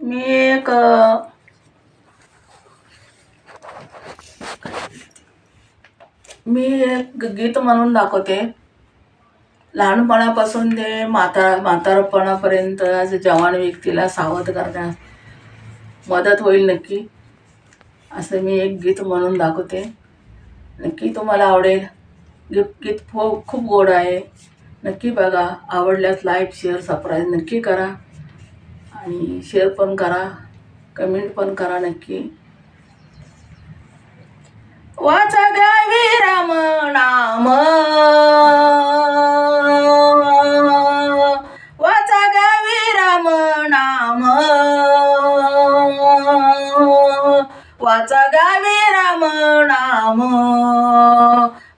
मी एक गीत म्हणून दाखवते. लहानपणापासून ते म्हातारपणापर्यंत आज जवान व्यक्तीला सावध करण्यास मदत होईल नक्की, असं मी एक गीत म्हणून दाखवते. नक्की तुम्हाला आवडेल. गीत खूप गोड आहे. नक्की बघा. आवडल्यास लाईक शेअर सबस्क्राईब नक्की करा आणि शेअर पण करा, कमेंट पण करा नक्की. वाचा गावी राम नाम, वाचा गावी राम नाम, वाचा गावी राम नाम,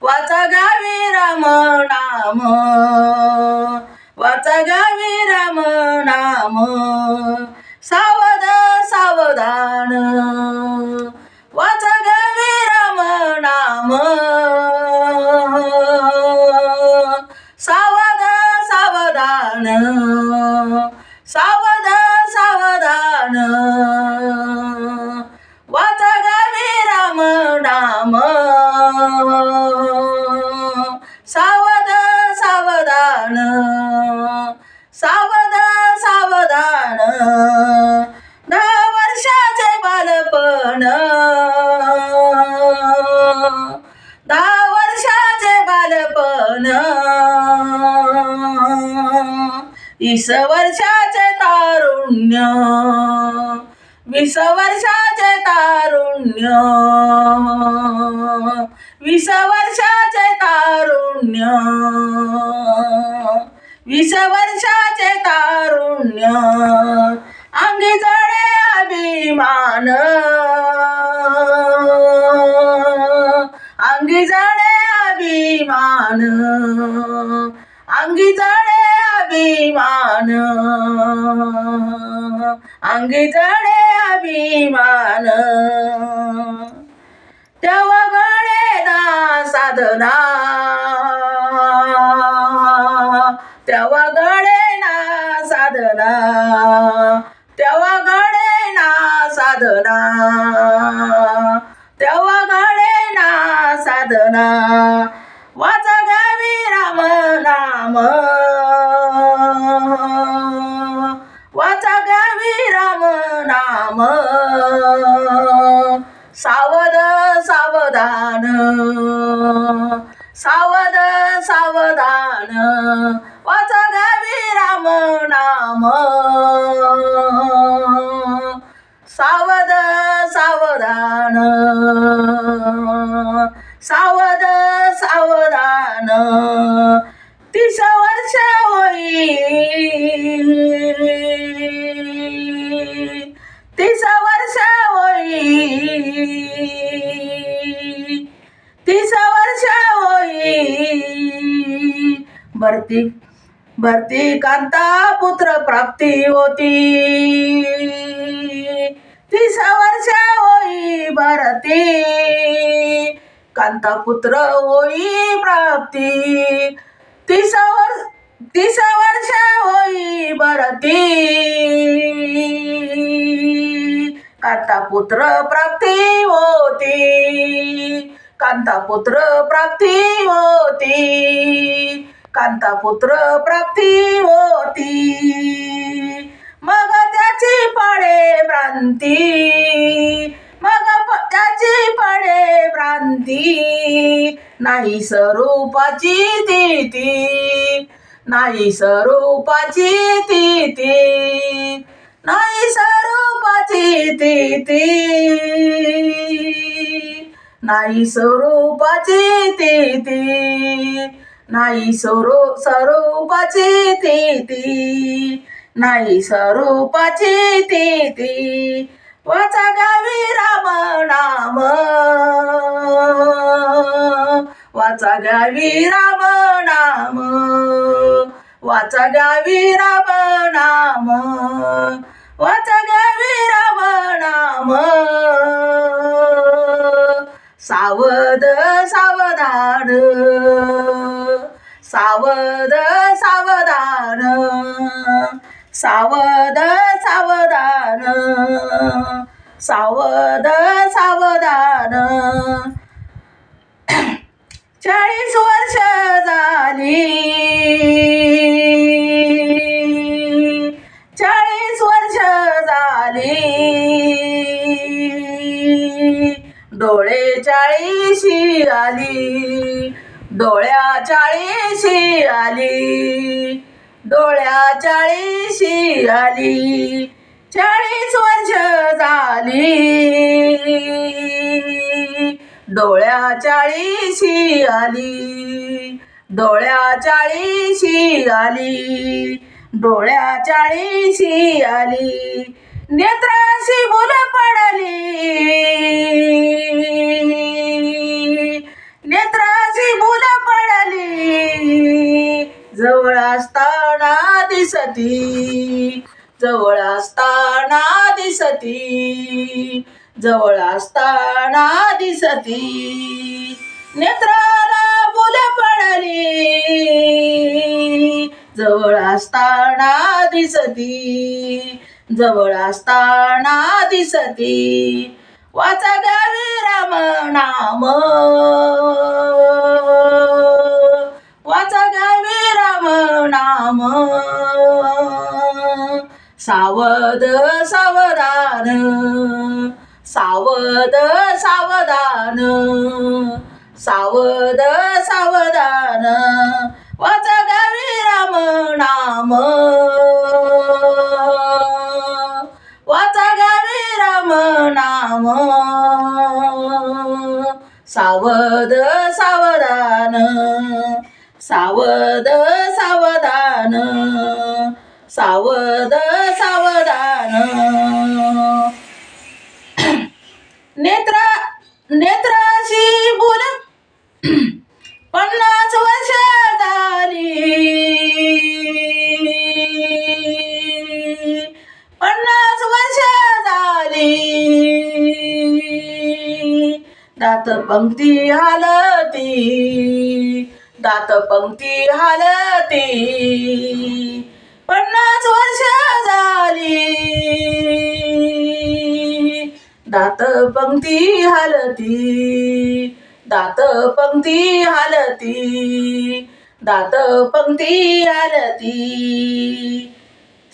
वाचा गावी राम नाम, वाचा गावी राम नाम. सावध सावधान वाचा गावी राम नाम, सावध सावधान, सावध सावधान वाचा गावी राम नाम, सावध सावधान, सावध सावधान. 10 वर्षाचे बालपण, 10 वर्षाचे बालपण, 20 वर्षाचे तारुण्य, 20 वर्षाचे तारुण्य, 20 वर्षाचे तारुण्य, 20 वर्षाचे तारुण्य. अंगी जडे अभिमान, अंगी जडे अभिमान, अंगी जडे अभिमान, अंगी जडे अभिमान. तेव्हा घडे ना साधना, तेव्हा घडे ना साधना, तेव्हा घडे ना साधना, तेव्हा घडे ना साधना. वाचा गावी राम नाम, वाचा गावी राम नाम, सावध सावधान, सावध सावधान वाचा गावी राम नाम, सावध सावधान, सावध सावधान. 30 वर्ष होई, 30 वर्ष होई, 30 वर्ष होई. भरती कांता पुत्र प्राप्ती होती, 30 वर्ष होई भरती कांता पुत्र होई प्राप्ती. 30 वर्ष होई भरती कांता पुत्र प्राप्ती होती, कांता पुत्र प्राप्ती होती, कांता पुत्र प्राप्ती होती. मग त्याची पडे भ्रांती, मग त्याची पडे भ्रांती. नाही स्वरूपाची ती, नाही स्वरूपाची ती, नाही स्वरूपाची ती, नाही स्वरूपाची ती, नाही स्वरूपाची ती, नाही स्वरूपाची ती. वाचा गावी राम नाम, वाचा गावी राम नाम, वाचा गावी राम नाम, वाचा गावी राम नाम. सावध सावधान, सावध सावधान, सावध सावधान, सावध सावधान. 40 वर्ष झाली, 40 वर्ष झाली. डोळे 40 आली, डोळ्या 40 आली, डोळ्या 40 आली. 40 वर्ष झाली, डोळ्या 40 आली, डोळ्या 40 आली, डोळ्या 40 आली. नेत्राशी भूल पडली, नेत्राशी भूल पडली. जवळ असताना दिसती, जवळ असताना दिसती, जवळ असताना दिसती. नेत्राला भूल पडली, जवळ असताना दिसती, जवळ असताना दिसती. वाचा गावी राम नाम, वाचा गावी राम नाम. सावध सावधान, सावध सावधान, सावध सावधान. वाचा गावी राम नाम, वाचा गावी राम नाम. सावध सावधान, सावध सावधान, सावध सावधान. नेत्राशी भूल 50 वर्ष झाली, 50 वर्ष झाली. दात पंक्ती हालती, दात पंक्ती हालती. 50 वर्ष झाली, दात पंक्ती हालती, दात पंक्ती हालती, दात पंक्ती हालती.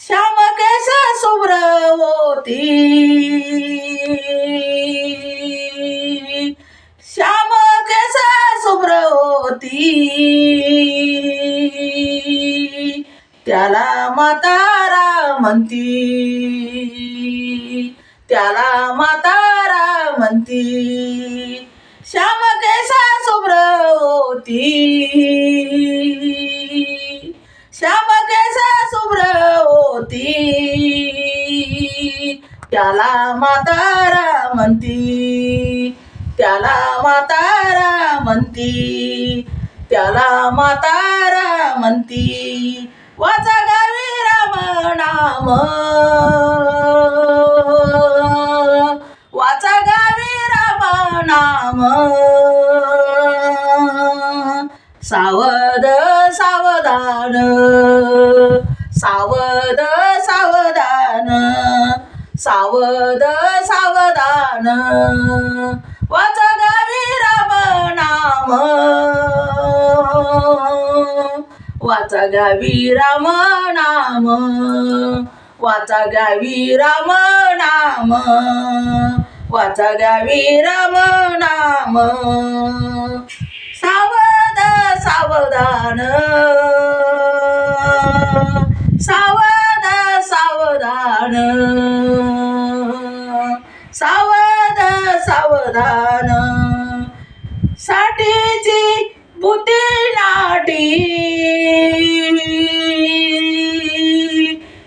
श्याम केस शुभ्र होती, श्याम केस शुभ्र होती. त्याला म्हातारा म्हणती, त्याला म्हातारा म्हणती. श्याम केस शुभ्र होती, श्याम केस शुभ्र होती. त्याला म्हातारा म्हणती, त्याला म्हातारा म्हणती, त्याला म्हातारा म्हणती. वाचा गावी राम नाम, वाचा गावी राम नाम. सावध सावधान, सावध सावधान, सावध सावधान. वाचा गावी राम नाम, वाचा गावी राम नाम, वाचा गावी राम नाम, वाचा गावी राम नाम. सावध सावधान, सावध सावधान, सावध सावधान. साठीची बुद्धी नाटी,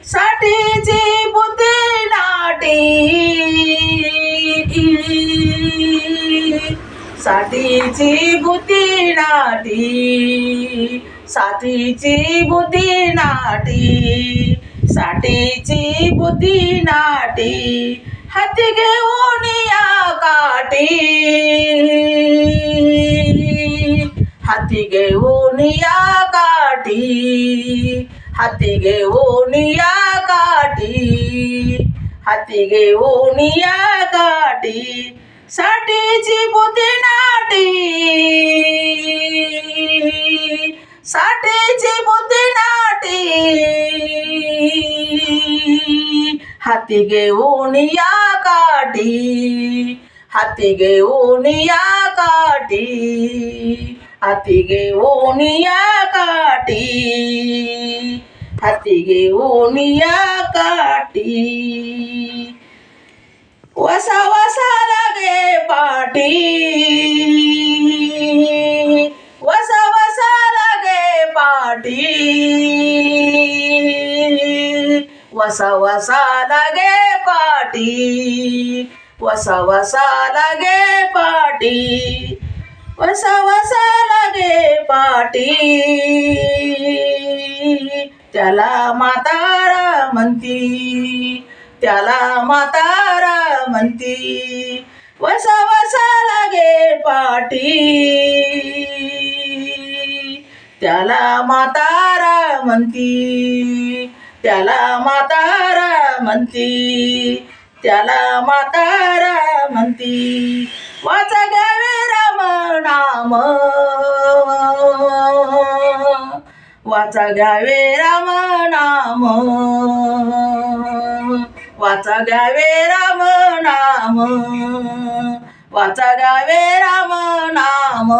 साठीची बुद्धी नाटी. साठीची बुद्धी नाटी, साठीची बुद्धी नाटी, साठीची बुद्धी नाटी. हाती घेऊन या काठी, हाती घेऊन या काठी, हाती घेऊन या काठी, हाती घेऊन या काठी, साठीची पोती नाटी, साठीची पोती नाटी, हाती घेऊन या काठी, हाती घेऊन या काठी, हाती घेऊन या काठी, हाती घेऊन या काठी. वसा वसा लागे पाठी, वसा वसा लागे पाठी, वसा वसा लागे पाठी, वसा वसा लागे पाठी, वसा वसा लागे पाठी. त्याला म्हातारा म्हणती, त्याला म्हातारा म्हणती, वसा वसा लागे पाठी. त्याला म्हातारा म्हणती, त्याला म्हातारा म्हणती, त्याला म्हातारा म्हणती. वाचा घ्यावे राम नाम, वाचा घ्यावे राम नाम, वाचा घ्यावे राम नाम, वाचा घ्यावे राम नाम,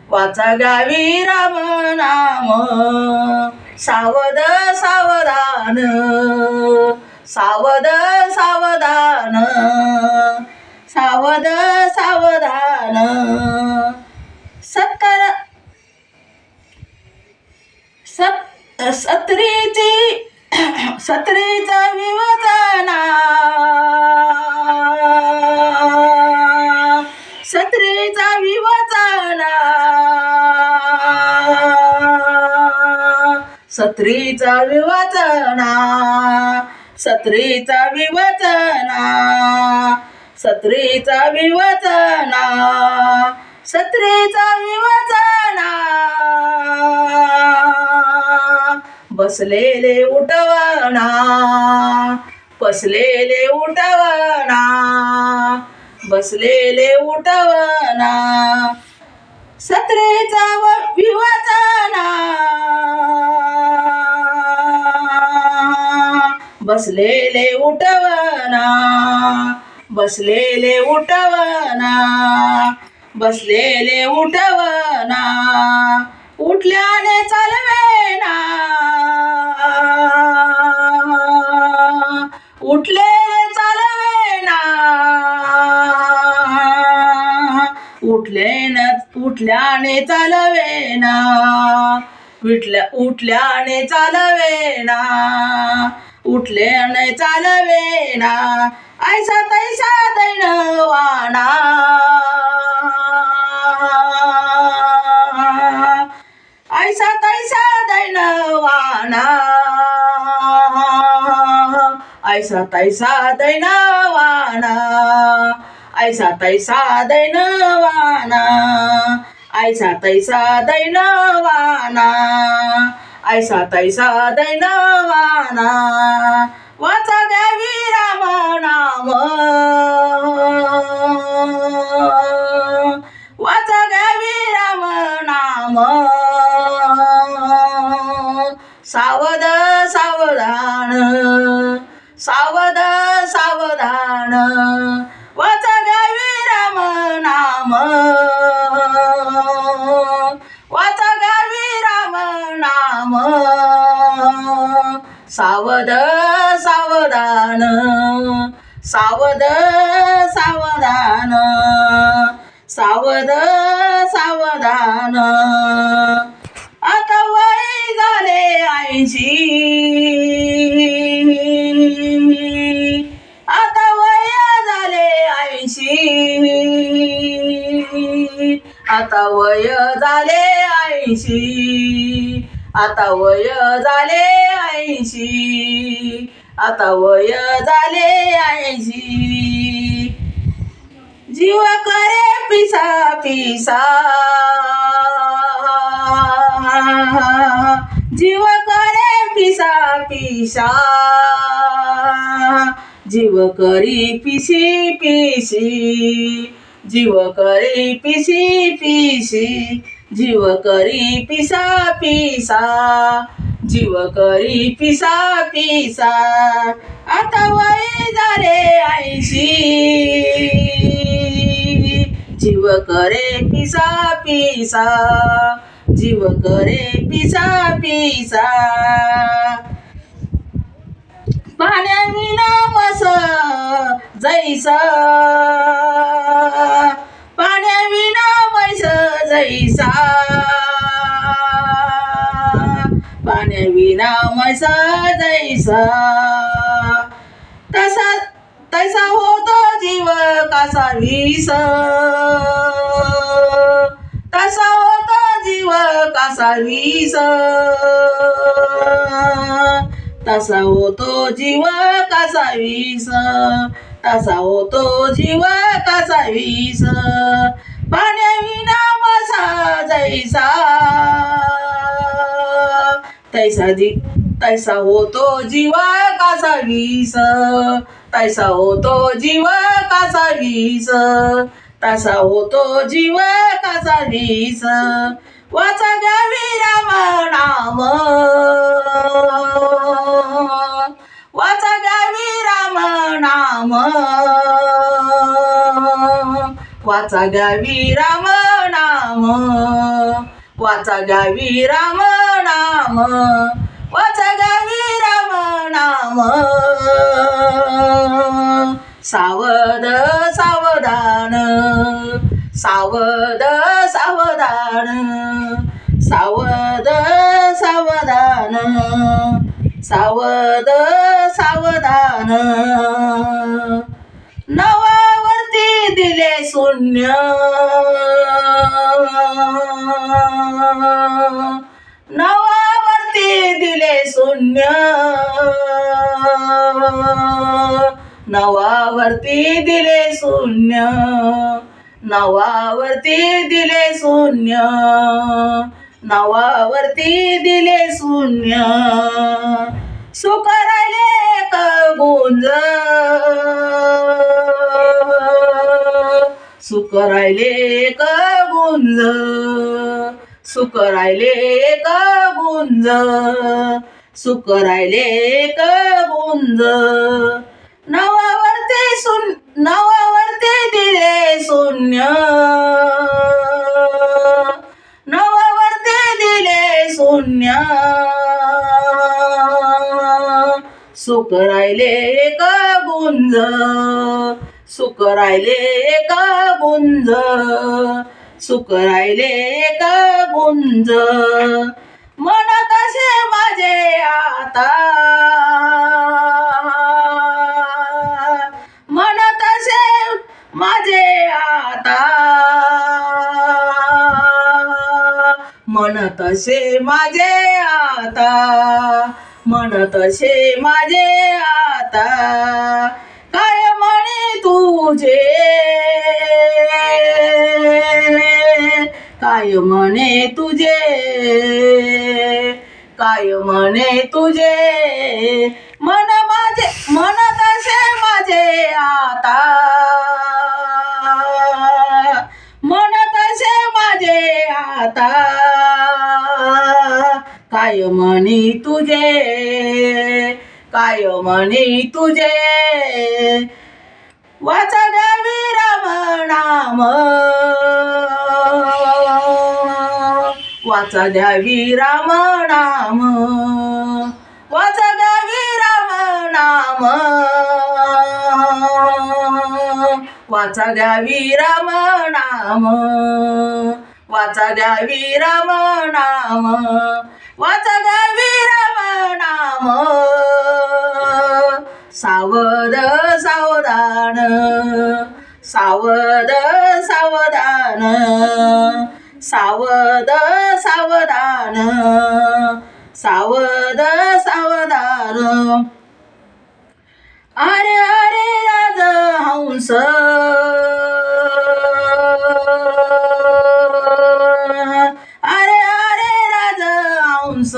वाचा घ्यावी राम नाम. सावध सावधान, सावध सावधान, सावध सावधान. सत्रीची सत्रीचा विवचना, सत्रीचा विवचना, सत्रीचा विवचना, सत्रीचा विवचना, सत्रीचा विवचना, सत्रीचा विवचना. बसलेले उठवणा, बसलेले उठवणा, बसलेले उठवणा. सत्रेचा विवचना, बसलेले उठवणा, बसलेले उठवणा, बसलेले उठवणा. उठल्याने चालवेना, उठले चालवेना, उठल्याने चालवेना, उठल्याने चालवेना, उठल्याने चालवेना. ऐसा तैसा दैनवाना, ऐसा तैसा दैनवाना, ऐसा तैसा दैनवाना, ऐसा तैसा दैनवाना, ऐसा तैसा दैनवाना, ऐसा तैसा दैनवाना. वाचा घ्यावी राम नाम, वाचा घ्यावी राम नाम. सावध सावधान, सावध सावधान. वाचा घ्यावी राम नाम, वाचा घ्यावी राम नाम. सावध सावधान, सावध सावधान, सावध सावधान. आता वय झाले 80, आता वय झाले 80, आता वय झाले 80, आता वय झाले 80, आता वय झाले 80. जीव करे पिसा पिसा, जीव पिसा पिसा जीव करी पिसी पिसी जीव करी पिसी पिसी जीव करी पिसा पिसा जीव करी पिसा पिसा आता वय झाले 80 जीव करे पिसा पिसा जीव करे पिसा पिसा पाण्याविना मस जैसा पाण्याविना मैस जैसा पाण्याविना मैस जैसा तसा तैसा होतो जीव कसा विष तसा होतो जीव कसा विष तसा होतो जीव कसा विष तसा होतो जीव कसा विष पाण्याविना मसा जैसा तैसा होतो जीव कसा विष तैसा होतो जीव कसा विष तसा होतो जीव कसा विष वाचा घ्यावी राम नाम वाचा घ्यावी राम नाम वाचा घ्यावी राम नाम वाचा घ्यावी राम नाम वाचा घ्यावी राम नाम सावध सावधान सावध सावधान सावध सावधान सावध सावधान नवावरती दिले शून्य नवावरती दिले शून्य नवावरती दिले शून्य नवावरती दिले शून्य नवावरती दिले शून्य सुख राहिले एक गुंज सुख राहिले एक गुंज सुख राहिले एक गुंज सुख राहिले एक गुंज नवावरती दिले शून्य नवावरती दिले शून्य सुख राहिले एक गुंज सुख राहिले एक गुंज सुख राहिले एक गुंज मन तसे माझे आता मन तसे माझे आता मन तसे माझे आता मन तसे माझे आता काय म्हणे तुझे काय म्हणे तुझे काय म्हणे तुझे मन माझे मन तसे माझे आता मन तसे माझे आता काय म्हणे तुझे काय म्हणे तुझे वाचा घ्यावी राम नाम वाचा घ्यावी राम नाम वाचा घ्यावी राम नाम वाचा घ्यावी राम नाम वाचा घ्यावी राम नाम वाचा घ्यावी राम नाम सावध सावधान सावध सावधान सावध सावधान सावध सावधान अरे अरे राजहंस अरे अरे राजहंस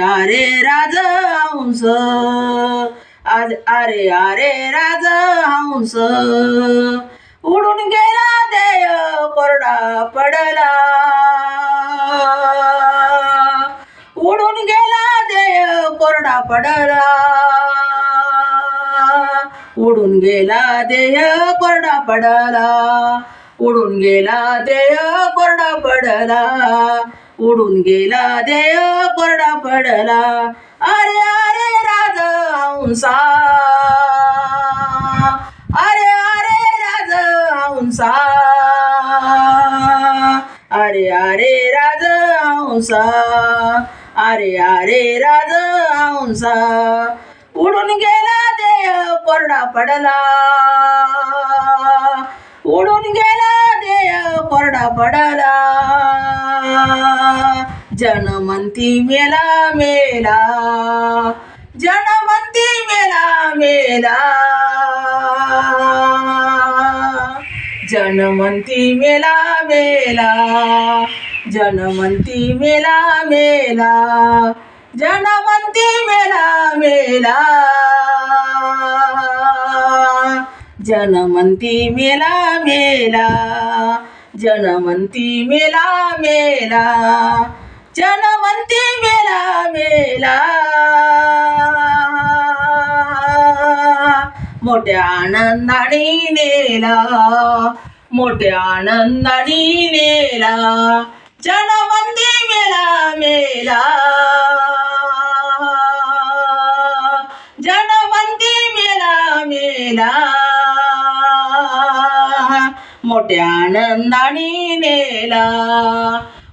अरे राजहंस, आज अरे अरे राजहंस, उडून गेला देय कोरडा पडला, उडून गेला देय कोरडा पडला, उडून गेला देय कोरडा पडला, उडून गेला देय कोरडा पडला, उडून गेला देय कोरडा पडला. अरे अरे राजहंसा, अरे अरे राजहंसा, अरे अरे राजहंसा, अरे अरे राजहंसा, उडून गेला देय कोरडा पडला, उडून गेला देय कोरडा पडला. जनमंती मेला मेला, जनमंती मेला मेला, जनमंती मेला मेला, जनमंती मेला मेला, जनमंती मेला मेला, जनमंती मेला मेला, जनमंती मेला मेला, जनमंती मेला मेला. मोठ्या आनंदाने नेला, मोठ्या आनंदाने नेला, जनमंती मेला मेला, जनमंती मेला मेला. मोठ्या आनंदाने नेला,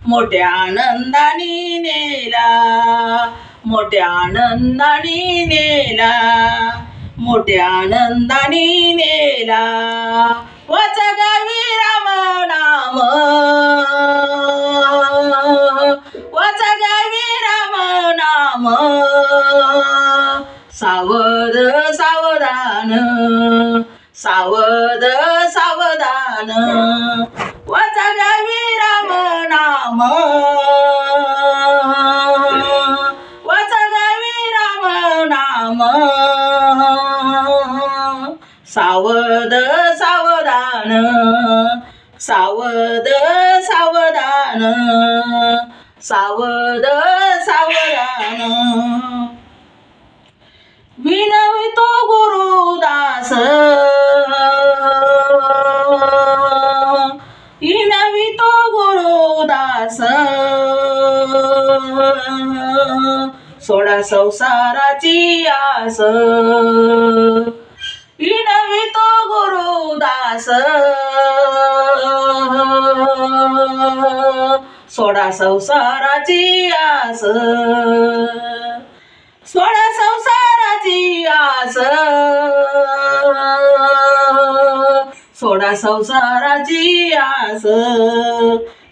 मोठ्या आनंदाने नेला, मोठ्या आनंदाने नेला, मोठ्या आनंदाने नेला. वच गावी राम नाम, वच गावी राम नाम, सावध सावधान, सावध सावधान, वच गावी राम नाम, वच गावी राम नाम, सावध सावधान, सावध सावधान, सावध सावधान. विनवितो गुरुदास, विनवितो गुरुदास, सोडा संसाराची आस, विनवितो गुरुदास, सोडा संसाराची आस, सोडा संसाराची आस, सोडा संसाराची आस,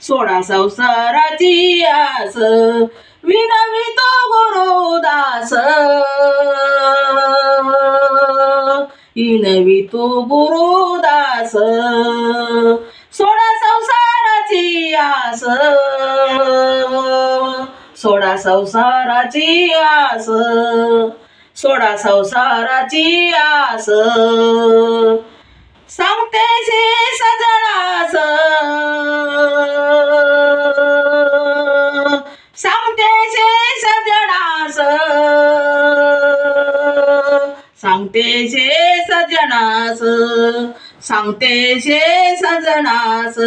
सोडा संसाराची आस. विनवितो गुरुदास, विनवितो गुरुदास, सोडा संसाराची आस, सोडा संसाराची आस, सोडा संसाराची आस. सांगतेचे सजनास, सांगतेचे सजनास, सांगतेचे सजनास, सांगतेचे सजनास.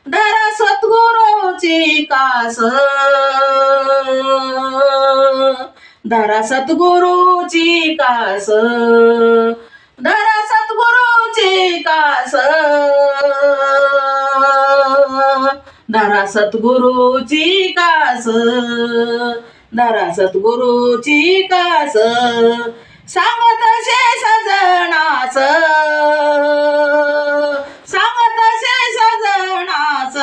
धरा सद्गुरूची कास, धरा सद्गुरूची कास, धरा सद्गुरूची कास, धरा सद्गुरूची कास, धरा सद्गुरूची कास. सांगतसे सजनास, सांगतसे सजनास,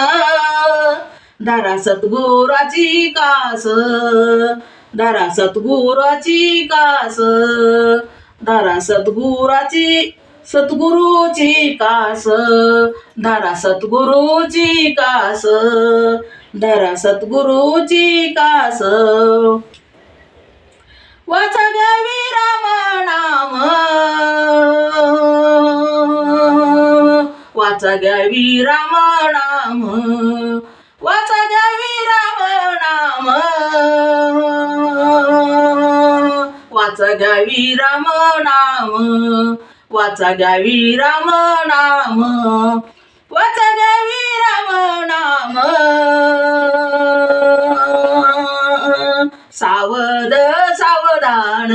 धरा सद्गुराची कास, धरा सद्गुराची कास, धरा सद्गुराची सद्गुरूची कास, धरा सद्गुरूची कास, धरा सद्गुरूची कास. वाचा घ्यावी राम नाम, वाचा घ्यावी राम नाम, वाचा घ्यावी राम नाम, वाचा घ्यावी राम नाम, वाचा घ्यावी राम नाम. सावध सावधान,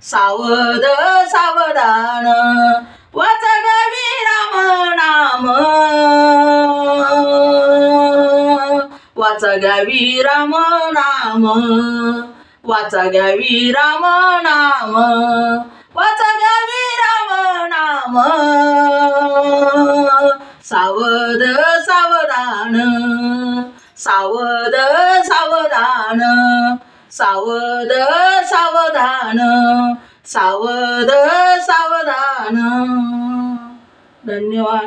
सावध सावधान, वाचा घ्यावी राम नाम, वाचा घ्यावी राम नाम, वाचा घ्यावी राम नाम, वाचा घ्यावी राम नाम. सावध सावधान, सावध सावधान, सावध सावधान, सावध सावधान. धन्यवाद.